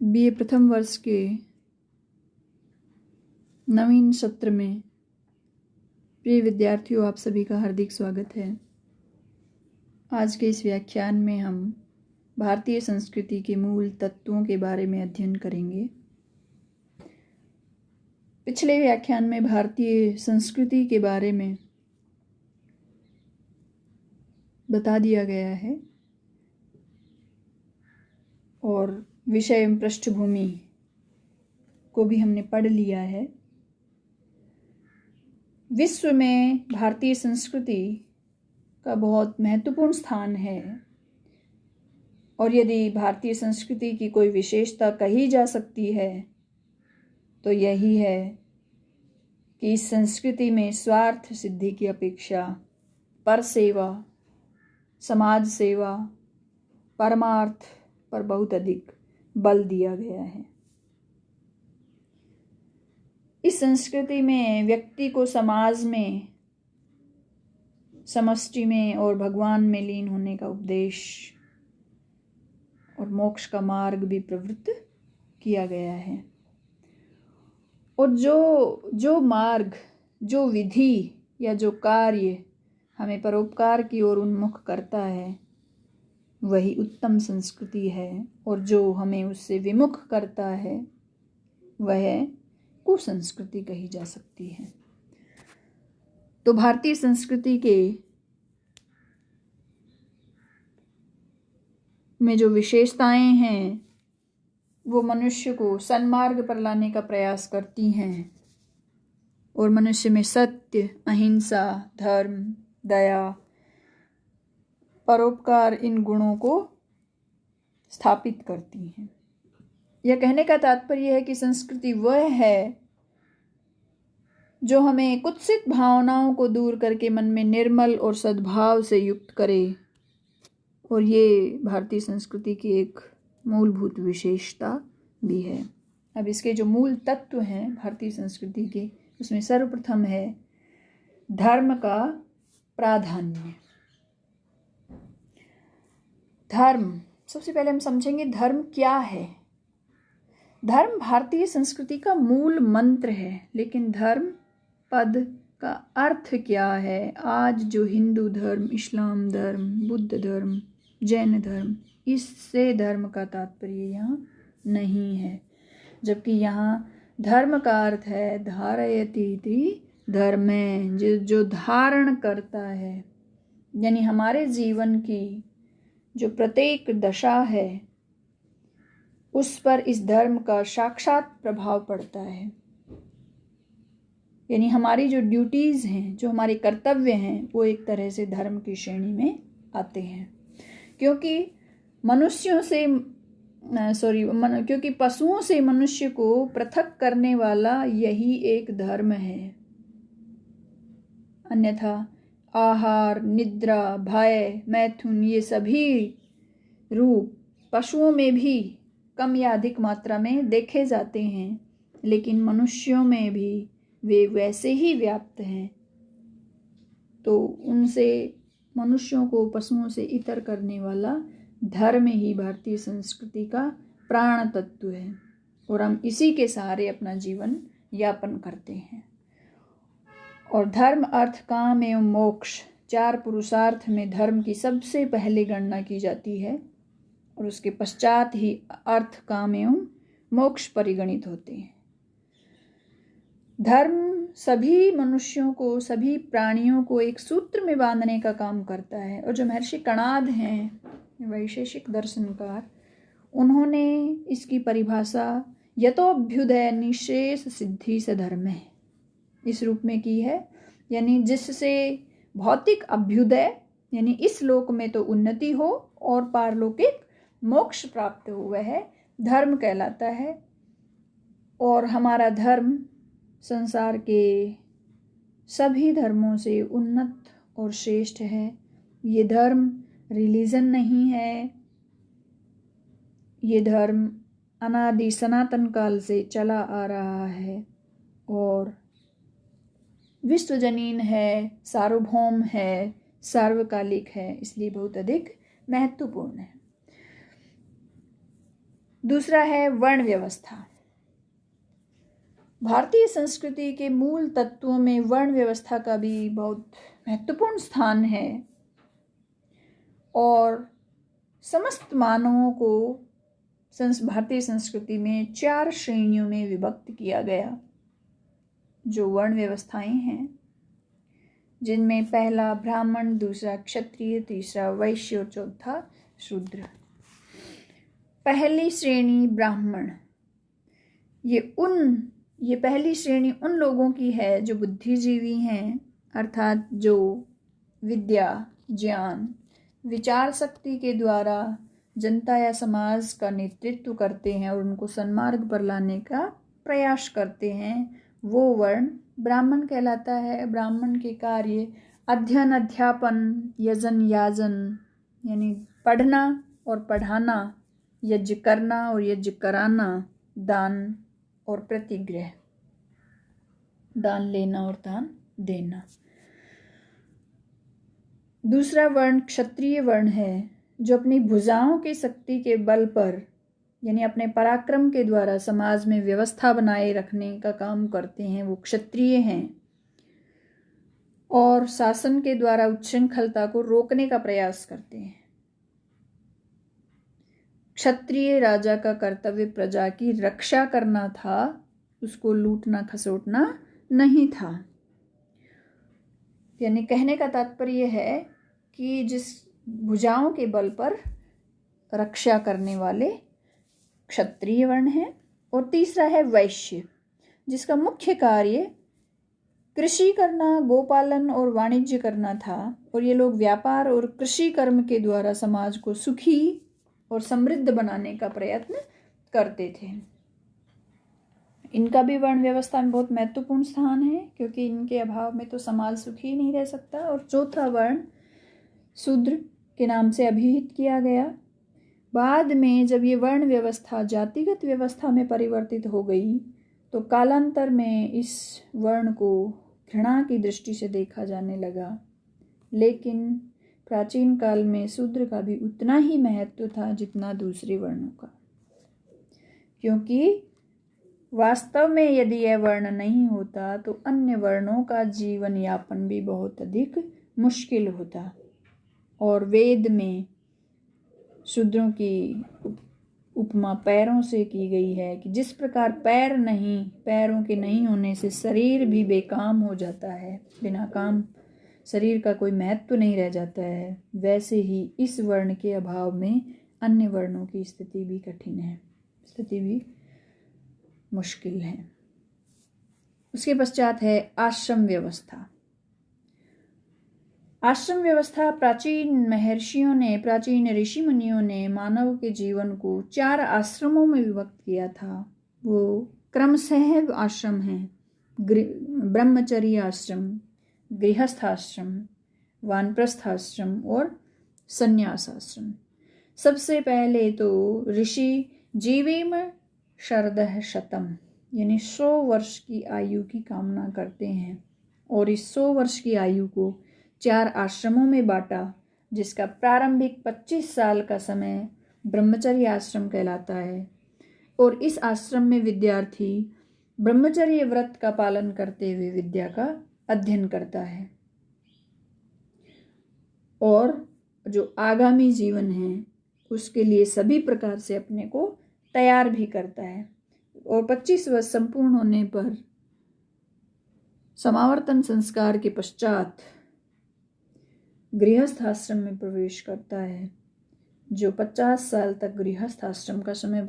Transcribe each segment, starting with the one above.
BA प्रथम वर्ष के नवीन सत्र में प्रिय विद्यार्थियों, आप सभी का हार्दिक स्वागत है। आज के इस व्याख्यान में हम भारतीय संस्कृति के मूल तत्वों के बारे में अध्ययन करेंगे। पिछले व्याख्यान में भारतीय संस्कृति के बारे में बता दिया गया है और विषय एवं पृष्ठभूमि को भी हमने पढ़ लिया है। विश्व में भारतीय संस्कृति का बहुत महत्वपूर्ण स्थान है और यदि भारतीय संस्कृति की कोई विशेषता कही जा सकती है तो यही है कि इस संस्कृति में स्वार्थ सिद्धि की अपेक्षा पर सेवा, समाज सेवा, परमार्थ पर बहुत अधिक बल दिया गया है। इस संस्कृति में व्यक्ति को समाज में, समष्टि में और भगवान में लीन होने का उपदेश और मोक्ष का मार्ग भी प्रवृत्त किया गया है। और जो मार्ग, जो विधि या जो कार्य हमें परोपकार की ओर उन्मुख करता है वही उत्तम संस्कृति है, और जो हमें उससे विमुख करता है वह कुसंस्कृति कही जा सकती है। तो भारतीय संस्कृति के में जो विशेषताएं हैं वो मनुष्य को सन्मार्ग पर लाने का प्रयास करती हैं और मनुष्य में सत्य, अहिंसा, धर्म, दया, परोपकार इन गुणों को स्थापित करती हैं। यह कहने का तात्पर्य है कि संस्कृति वह है जो हमें कुत्सित भावनाओं को दूर करके मन में निर्मल और सद्भाव से युक्त करे, और ये भारतीय संस्कृति की एक मूलभूत विशेषता भी है। अब इसके जो मूल तत्व हैं भारतीय संस्कृति के, उसमें सर्वप्रथम है धर्म का प्राधान्य। धर्म, सबसे पहले हम समझेंगे धर्म क्या है। धर्म भारतीय संस्कृति का मूल मंत्र है, लेकिन धर्म पद का अर्थ क्या है? आज जो हिंदू धर्म, इस्लाम धर्म, बुद्ध धर्म, जैन धर्म, इससे धर्म का तात्पर्य यहाँ नहीं है, जबकि यहाँ धर्म का अर्थ है धारयति इति धर्मे, जो धारण करता है, यानी हमारे जीवन की जो प्रत्येक दशा है उस पर इस धर्म का साक्षात प्रभाव पड़ता है। यानी हमारी जो ड्यूटीज़ हैं, जो हमारे कर्तव्य हैं, वो एक तरह से धर्म की श्रेणी में आते हैं, क्योंकि क्योंकि पशुओं से मनुष्य को पृथक करने वाला यही एक धर्म है। अन्यथा आहार, निद्रा, भय, मैथुन, ये सभी रूप पशुओं में भी कम या अधिक मात्रा में देखे जाते हैं, लेकिन मनुष्यों में भी वे वैसे ही व्याप्त हैं। तो उनसे, मनुष्यों को पशुओं से इतर करने वाला धर्म ही भारतीय संस्कृति का प्राण तत्व है, और हम इसी के सहारे अपना जीवन यापन करते हैं। और धर्म, अर्थ, काम एवं मोक्ष, चार पुरुषार्थ में धर्म की सबसे पहले गणना की जाती है और उसके पश्चात ही अर्थ, काम एवं मोक्ष परिगणित होते हैं। धर्म सभी मनुष्यों को, सभी प्राणियों को एक सूत्र में बांधने का काम करता है, और जो महर्षि कणाद हैं, वैशेषिक दर्शनकार, उन्होंने इसकी परिभाषा यतोऽभ्युदय निशेष सिद्धि से धर्म है इस रूप में की है, यानी जिससे भौतिक अभ्युदय, यानी इस लोक में तो उन्नति हो और पारलौकिक मोक्ष प्राप्त हो, वह धर्म कहलाता है। और हमारा धर्म संसार के सभी धर्मों से उन्नत और श्रेष्ठ है। ये धर्म रिलीजन नहीं है, ये धर्म अनादि सनातन काल से चला आ रहा है और विश्वजनीन है, सार्वभौम है, सार्वकालिक है, इसलिए बहुत अधिक महत्वपूर्ण है। दूसरा है वर्ण व्यवस्था। भारतीय संस्कृति के मूल तत्वों में वर्ण व्यवस्था का भी बहुत महत्वपूर्ण स्थान है और समस्त मानवों को भारतीय संस्कृति में 4 श्रेणियों में विभक्त किया गया, जो वर्ण व्यवस्थाएं हैं, जिनमें पहला ब्राह्मण, दूसरा क्षत्रिय, तीसरा वैश्य और चौथा शूद्र। पहली श्रेणी ब्राह्मण, ये पहली श्रेणी उन लोगों की है जो बुद्धिजीवी हैं, अर्थात जो विद्या, ज्ञान, विचार शक्ति के द्वारा जनता या समाज का नेतृत्व करते हैं और उनको सन्मार्ग पर लाने का प्रयास करते हैं। वो वर्ण ब्राह्मण कहलाता है। ब्राह्मण के कार्य अध्ययन, अध्यापन, यजन, याजन यानी पढ़ना और पढ़ाना, यज्ञ करना और यज्ञ कराना, दान और प्रतिग्रह, दान लेना और दान देना। दूसरा वर्ण क्षत्रिय वर्ण है, जो अपनी भुजाओं की शक्ति के बल पर यानी अपने पराक्रम के द्वारा समाज में व्यवस्था बनाए रखने का काम करते हैं। वो क्षत्रिय हैं और शासन के द्वारा उच्छृंखलता को रोकने का प्रयास करते हैं। क्षत्रिय राजा का कर्तव्य प्रजा की रक्षा करना था, उसको लूटना खसोटना नहीं था। यानी कहने का तात्पर्य है कि जिस भुजाओं के बल पर रक्षा करने वाले क्षत्रिय वर्ण है। और तीसरा है वैश्य, जिसका मुख्य कार्य कृषि करना, गोपालन और वाणिज्य करना था। और ये लोग व्यापार और कृषि कर्म के द्वारा समाज को सुखी और समृद्ध बनाने का प्रयत्न करते थे। इनका भी वर्ण व्यवस्था में बहुत महत्वपूर्ण स्थान है, क्योंकि इनके अभाव में तो समाज सुखी नहीं रह सकता। और चौथा वर्ण शूद्र के नाम से अभिहित किया गया। बाद में जब ये वर्ण व्यवस्था जातिगत व्यवस्था में परिवर्तित हो गई, तो कालांतर में इस वर्ण को घृणा की दृष्टि से देखा जाने लगा। लेकिन प्राचीन काल में शूद्र का भी उतना ही महत्व था जितना दूसरे वर्णों का, क्योंकि वास्तव में यदि यह वर्ण नहीं होता तो अन्य वर्णों का जीवन यापन भी बहुत अधिक मुश्किल होता। और वेद में शूद्रों की उपमा पैरों से की गई है कि जिस प्रकार पैरों के नहीं होने से शरीर भी बेकाम हो जाता है, बिना काम शरीर का कोई महत्व नहीं रह जाता है, वैसे ही इस वर्ण के अभाव में अन्य वर्णों की स्थिति भी कठिन है, स्थिति भी मुश्किल है। उसके पश्चात है आश्रम व्यवस्था। आश्रम व्यवस्था प्राचीन महर्षियों ने, प्राचीन ऋषि मुनियों ने मानव के जीवन को 4 आश्रमों में विभक्त किया था। वो क्रमशः आश्रम हैं: ब्रह्मचर्य आश्रम, गृहस्थ आश्रम, वानप्रस्थ आश्रम और संन्यास आश्रम। सबसे पहले तो ऋषि जीवेम शरदः शतम यानी 100 वर्ष की आयु की कामना करते हैं और इस 100 वर्ष की आयु को 4 आश्रमों में बांटा, जिसका प्रारंभिक 25 साल का समय ब्रह्मचर्य आश्रम कहलाता है। और इस आश्रम में विद्यार्थी ब्रह्मचर्य व्रत का पालन करते हुए विद्या का अध्ययन करता है और जो आगामी जीवन है उसके लिए सभी प्रकार से अपने को तैयार भी करता है। और 25 वर्ष संपूर्ण होने पर समावर्तन संस्कार के पश्चात गृहस्थ आश्रम में प्रवेश करता है, जो 50 साल तक गृहस्थ आश्रम का समय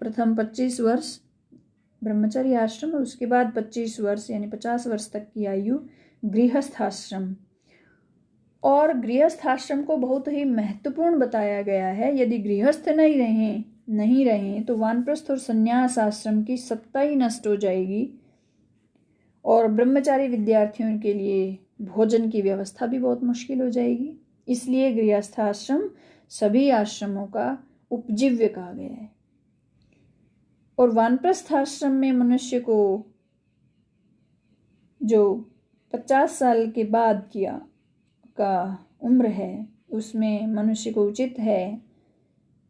प्रथम 25 वर्ष ब्रह्मचर्य आश्रम और उसके बाद 25 वर्ष यानी 50 वर्ष तक की आयु गृहस्थ आश्रम। और गृहस्थ आश्रम को बहुत ही महत्वपूर्ण बताया गया है। यदि गृहस्थ नहीं रहें तो वानप्रस्थ और संन्यास आश्रम की सत्ता ही नष्ट हो जाएगी और ब्रह्मचारी विद्यार्थियों के लिए भोजन की व्यवस्था भी बहुत मुश्किल हो जाएगी। इसलिए गृहस्थ आश्रम सभी आश्रमों का उपजीव्य कहा गया है। और वानप्रस्थ आश्रम में मनुष्य को जो 50 साल के बाद का उम्र है, उसमें मनुष्य को उचित है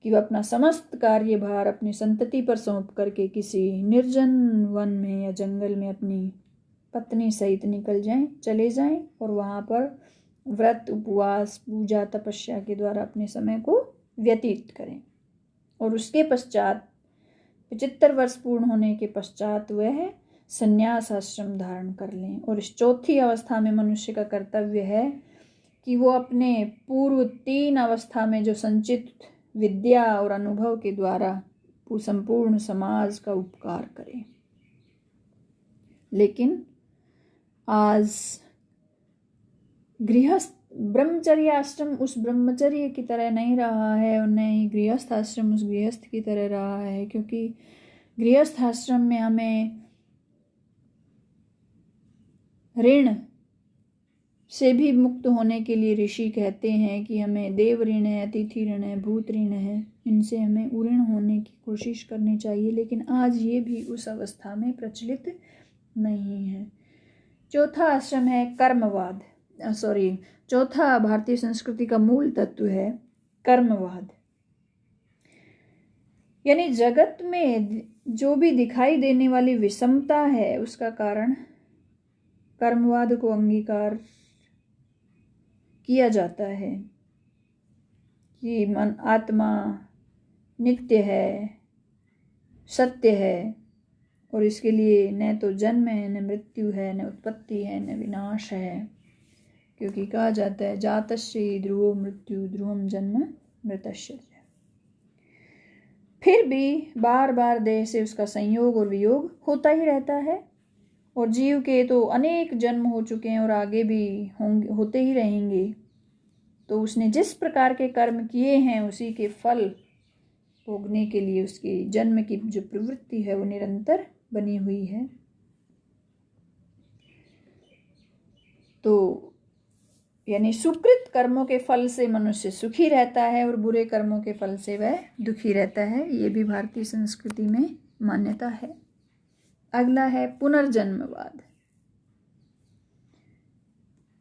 कि वह अपना समस्त कार्यभार अपनी संतति पर सौंप करके किसी निर्जन वन में या जंगल में अपनी पत्नी सहित चले जाएं और वहाँ पर व्रत, उपवास, पूजा, तपस्या के द्वारा अपने समय को व्यतीत करें। और उसके पश्चात 75 वर्ष पूर्ण होने के पश्चात वह संन्यास आश्रम धारण कर लें। और इस चौथी अवस्था में मनुष्य का कर्तव्य है कि वो अपने पूर्व 3 अवस्था में जो संचित विद्या और अनुभव के द्वारा संपूर्ण समाज का उपकार करे। लेकिन आज गृहस्थ ब्रह्मचर्य आश्रम उस ब्रह्मचर्य की तरह नहीं रहा है और न ही गृहस्थ आश्रम उस गृहस्थ की तरह रहा है, क्योंकि गृहस्थ आश्रम में हमें ऋण से भी मुक्त होने के लिए ऋषि कहते हैं कि हमें देव ऋण है, अतिथि ऋण है, भूत ऋण है, इनसे हमें उऋण होने की कोशिश करनी चाहिए। लेकिन आज ये भी उस अवस्था में प्रचलित नहीं है। चौथा आश्रम है कर्मवाद। चौथा भारतीय संस्कृति का मूल तत्व है कर्मवाद। यानी जगत में जो भी दिखाई देने वाली विषमता है उसका कारण कर्मवाद को अंगीकार किया जाता है कि मन आत्मा नित्य है, सत्य है और इसके लिए न तो जन्म है, न मृत्यु है, न उत्पत्ति है, न विनाश है। क्योंकि कहा जाता है जातस्य ध्रुवो मृत्यु ध्रुवम जन्म मृतस्य। फिर भी बार बार देह से उसका संयोग और वियोग होता ही रहता है और जीव के तो अनेक जन्म हो चुके हैं और आगे भी होते ही रहेंगे। तो उसने जिस प्रकार के कर्म किए हैं उसी के फल भोगने के लिए उसकी जन्म की जो प्रवृत्ति है वो निरंतर बनी हुई है। तो यानी सुकृत कर्मों के फल से मनुष्य सुखी रहता है और बुरे कर्मों के फल से वह दुखी रहता है। ये भी भारतीय संस्कृति में मान्यता है। अगला है पुनर्जन्मवाद।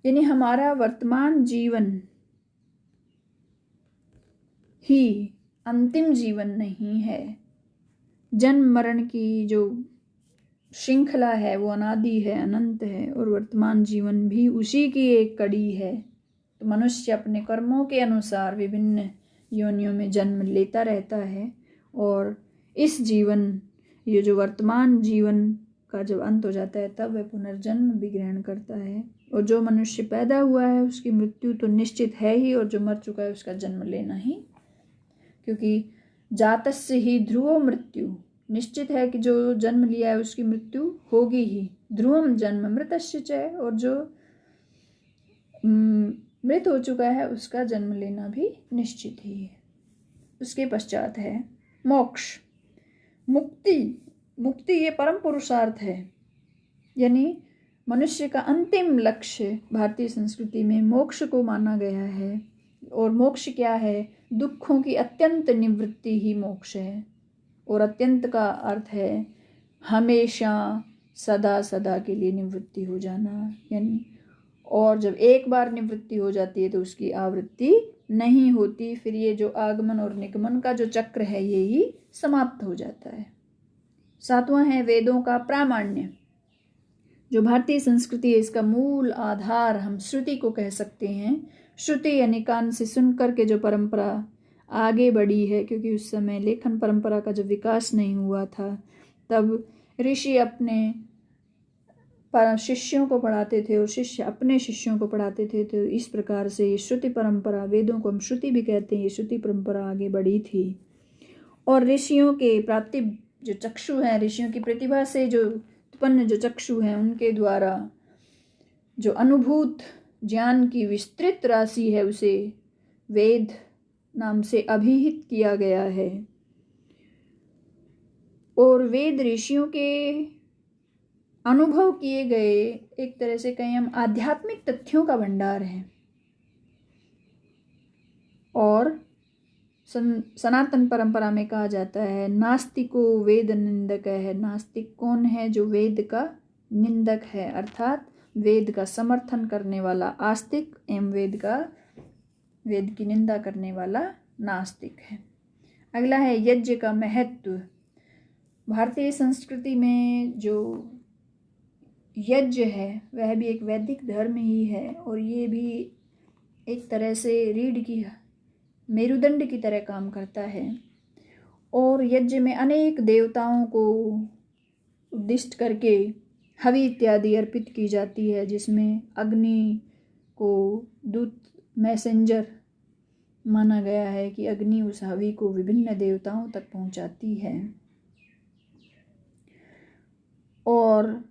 यानी हमारा वर्तमान जीवन ही अंतिम जीवन नहीं है। जन्म मरण की जो श्रृंखला है वो अनादि है, अनंत है और वर्तमान जीवन भी उसी की एक कड़ी है। तो मनुष्य अपने कर्मों के अनुसार विभिन्न योनियों में जन्म लेता रहता है और इस जीवन ये जो वर्तमान जीवन का जब अंत हो जाता है तब वह पुनर्जन्म भी ग्रहण करता है। और जो मनुष्य पैदा हुआ है उसकी मृत्यु तो निश्चित है ही और जो मर चुका है उसका जन्म लेना ही, क्योंकि जातस्य ही ध्रुवो मृत्यु, निश्चित है कि जो जन्म लिया है उसकी मृत्यु होगी ही। ध्रुवम जन्म मृतस्य च, और जो मृत हो चुका है उसका जन्म लेना भी निश्चित ही है। उसके पश्चात है मोक्ष, मुक्ति ये परम पुरुषार्थ है। यानी मनुष्य का अंतिम लक्ष्य भारतीय संस्कृति में मोक्ष को माना गया है। और मोक्ष क्या है? दुखों की अत्यंत निवृत्ति ही मोक्ष है। और अत्यंत का अर्थ है हमेशा सदा सदा के लिए निवृत्ति हो जाना। यानी और जब एक बार निवृत्ति हो जाती है तो उसकी आवृत्ति नहीं होती। फिर ये जो आगमन और निगमन का जो चक्र है ये ही समाप्त हो जाता है। 7वां है वेदों का प्रामाण्य। जो भारतीय संस्कृति है इसका मूल आधार हम श्रुति को कह सकते हैं। श्रुति यानी कान से सुन करके जो परंपरा आगे बढ़ी है, क्योंकि उस समय लेखन परंपरा का जब विकास नहीं हुआ था तब ऋषि अपने शिष्यों को पढ़ाते थे और शिष्य अपने शिष्यों को पढ़ाते थे। तो इस प्रकार से ये श्रुति परंपरा, वेदों को हम श्रुति भी कहते हैं, ये श्रुति परंपरा आगे बढ़ी थी। और ऋषियों के प्राप्ति जो चक्षु हैं, ऋषियों की प्रतिभा से जो उत्पन्न जो चक्षु हैं उनके द्वारा जो अनुभूत ज्ञान की विस्तृत राशि है उसे वेद नाम से अभिहित किया गया है। और वेद ऋषियों के अनुभव किए गए एक तरह से कहें हम आध्यात्मिक तथ्यों का भंडार है। और सनातन परंपरा में कहा जाता है नास्तिको वेद निंदक है। नास्तिक कौन है? जो वेद का निंदक है, अर्थात वेद का समर्थन करने वाला आस्तिक एवं वेद की निंदा करने वाला नास्तिक है। अगला है यज्ञ का महत्व। भारतीय संस्कृति में जो यज्ञ है वह भी एक वैदिक धर्म ही है, और ये भी एक तरह से रीढ़ की मेरुदंड की तरह काम करता है। और यज्ञ में अनेक देवताओं को उद्दिष्ट करके हवि इत्यादि अर्पित की जाती है, जिसमें अग्नि को दूत मैसेंजर माना गया है कि अग्नि उस हवि को विभिन्न देवताओं तक पहुंचाती है। और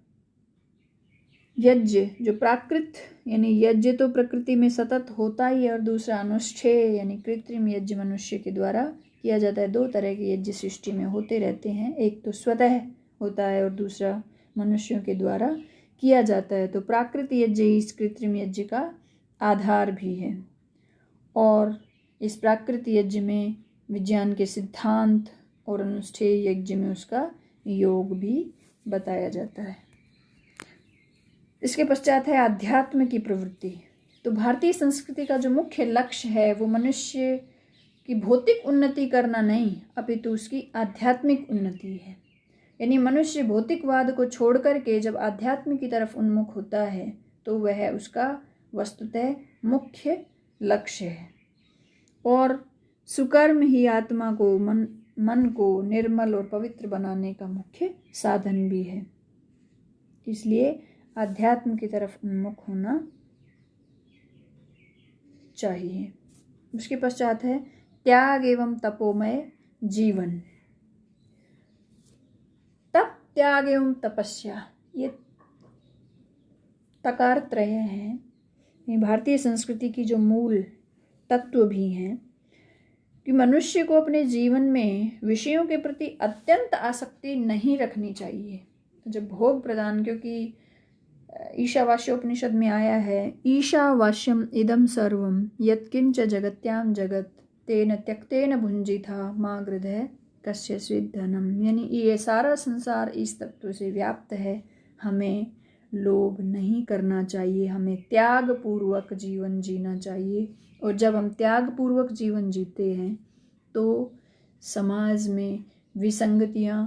यज्ञ जो प्राकृत यानी यज्ञ तो प्रकृति में सतत होता ही है, और दूसरा अनुष्ठेय यानी कृत्रिम यज्ञ मनुष्य के द्वारा किया जाता है। दो तरह के यज्ञ सृष्टि में होते रहते हैं, एक तो स्वतः होता है और दूसरा मनुष्यों के द्वारा किया जाता है। तो प्राकृत यज्ञ इस कृत्रिम यज्ञ का आधार भी है, और इस प्राकृत यज्ञ में विज्ञान के सिद्धांत और अनुष्ठेय यज्ञ में उसका योग भी बताया जाता है। इसके पश्चात है आध्यात्म की प्रवृत्ति। तो भारतीय संस्कृति का जो मुख्य लक्ष्य है वो मनुष्य की भौतिक उन्नति करना नहीं, अपितु उसकी आध्यात्मिक उन्नति है। यानी मनुष्य भौतिकवाद को छोड़ करके जब आध्यात्म की तरफ उन्मुख होता है तो वह उसका वस्तुतः मुख्य लक्ष्य है। और सुकर्म ही आत्मा को मन को निर्मल और पवित्र बनाने का मुख्य साधन भी है। इसलिए आध्यात्म की तरफ उन्मुख होना चाहिए। उसके पश्चात है त्याग एवं तपोमय जीवन। तप, त्याग एवं तपस्या, ये तकार त्रय है। ये भारतीय संस्कृति की जो मूल तत्व भी हैं कि मनुष्य को अपने जीवन में विषयों के प्रति अत्यंत आसक्ति नहीं रखनी चाहिए। जब भोग प्रदान, क्योंकि ईशावास्योपनिषद में आया है, ईशावास्यम इदम सर्वम यत्किंच जगत्याम जगत तेन त्यक्तेन भुंजिथा माँ गृधः कस्य स्विद् धनम। यानी ये सारा संसार इस तत्व से व्याप्त है। हमें लोभ नहीं करना चाहिए, हमें त्याग पूर्वक जीवन जीना चाहिए। और जब हम त्याग पूर्वक जीवन जीते हैं तो समाज में विसंगतियाँ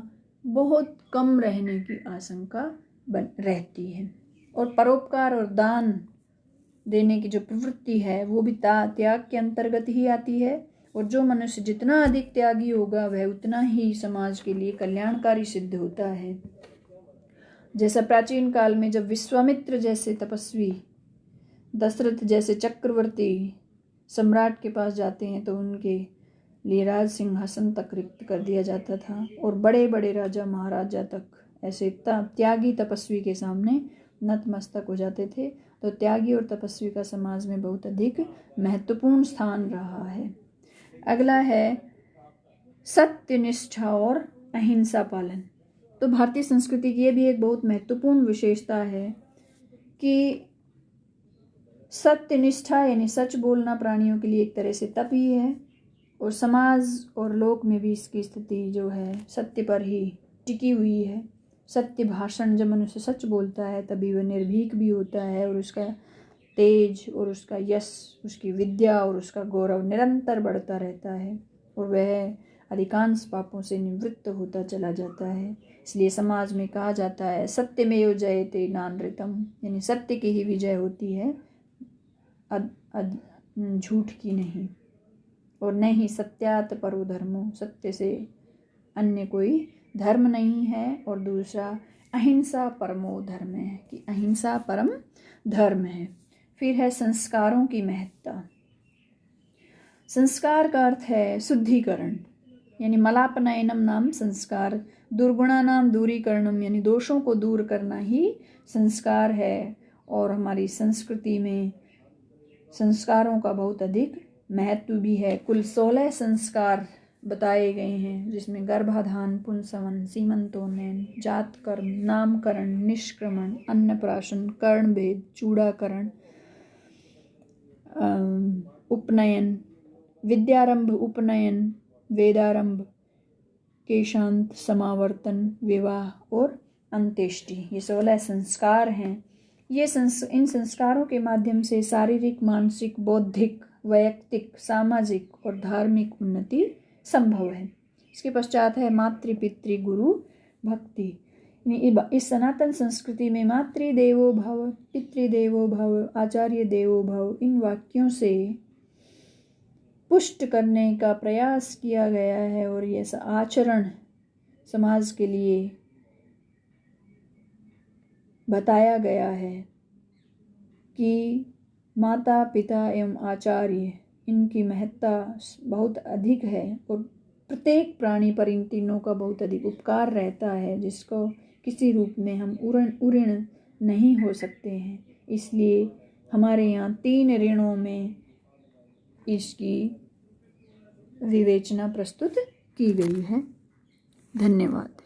बहुत कम रहने की आशंका रहती है। और परोपकार और दान देने की जो प्रवृत्ति है वो भी त्याग के अंतर्गत ही आती है। और जो मनुष्य जितना अधिक त्यागी होगा वह उतना ही समाज के लिए कल्याणकारी सिद्ध होता है। जैसा प्राचीन काल में जब विश्वामित्र जैसे तपस्वी, दशरथ जैसे चक्रवर्ती सम्राट के पास जाते हैं तो उनके लिए राज सिंहासन तक रिक्त कर दिया जाता था, और बड़े बड़े राजा महाराजा तक ऐसे त्यागी तपस्वी के सामने नतमस्तक हो जाते थे। तो त्यागी और तपस्वी का समाज में बहुत अधिक महत्वपूर्ण स्थान रहा है। अगला है सत्यनिष्ठा और अहिंसा पालन। तो भारतीय संस्कृति की ये भी एक बहुत महत्वपूर्ण विशेषता है कि सत्यनिष्ठा यानी सच बोलना प्राणियों के लिए एक तरह से तप ही है, और समाज और लोक में भी इसकी स्थिति जो है सत्य पर ही टिकी हुई है। सत्य भाषण, जब मनुष्य सच बोलता है तभी वह निर्भीक भी होता है, और उसका तेज और उसका यश, उसकी विद्या और उसका गौरव निरंतर बढ़ता रहता है, और वह अधिकांश पापों से निवृत्त होता चला जाता है। इसलिए समाज में कहा जाता है सत्यमेव जयते नानृतम, यानी सत्य की ही विजय होती है, झूठ की नहीं। और न ही सत्यात परो धर्मो, सत्य से अन्य कोई धर्म नहीं है। और दूसरा अहिंसा परमो धर्म है, कि अहिंसा परम धर्म है। फिर है संस्कारों की महत्ता। संस्कार का अर्थ है शुद्धिकरण, यानी मलापनयनम नाम संस्कार, दुर्गुणा नाम दूरीकरणम, यानी दोषों को दूर करना ही संस्कार है। और हमारी संस्कृति में संस्कारों का बहुत अधिक महत्व भी है। कुल 16 संस्कार बताए गए हैं, जिसमें गर्भाधान, पुंसवन, सीमंतोन्नयन, जात कर्म, नामकरण, निष्क्रमण, अन्नप्राशन, कर्णभेद, चूड़ाकरण, उपनयन, विद्यारंभ, उपनयन, वेदारंभ, केशांत, समावर्तन, विवाह और अंत्येष्टि, ये 16 संस्कार हैं। इन संस्कारों के माध्यम से शारीरिक, मानसिक, बौद्धिक, वैयक्तिक, सामाजिक और धार्मिक उन्नति संभव है। इसके पश्चात है मातृ पितृ गुरु भक्ति। इस सनातन संस्कृति में मातृदेवो भव, पितृदेवो भव, आचार्य देवो भव, इन वाक्यों से पुष्ट करने का प्रयास किया गया है और यह आचरण समाज के लिए बताया गया है कि माता पिता एवं आचार्य इनकी महत्ता बहुत अधिक है और प्रत्येक प्राणी पर इन तीनों का बहुत अधिक उपकार रहता है, जिसको किसी रूप में हम उऋण नहीं हो सकते हैं। इसलिए हमारे यहाँ 3 ऋणों में इसकी विवेचना प्रस्तुत की गई है। धन्यवाद।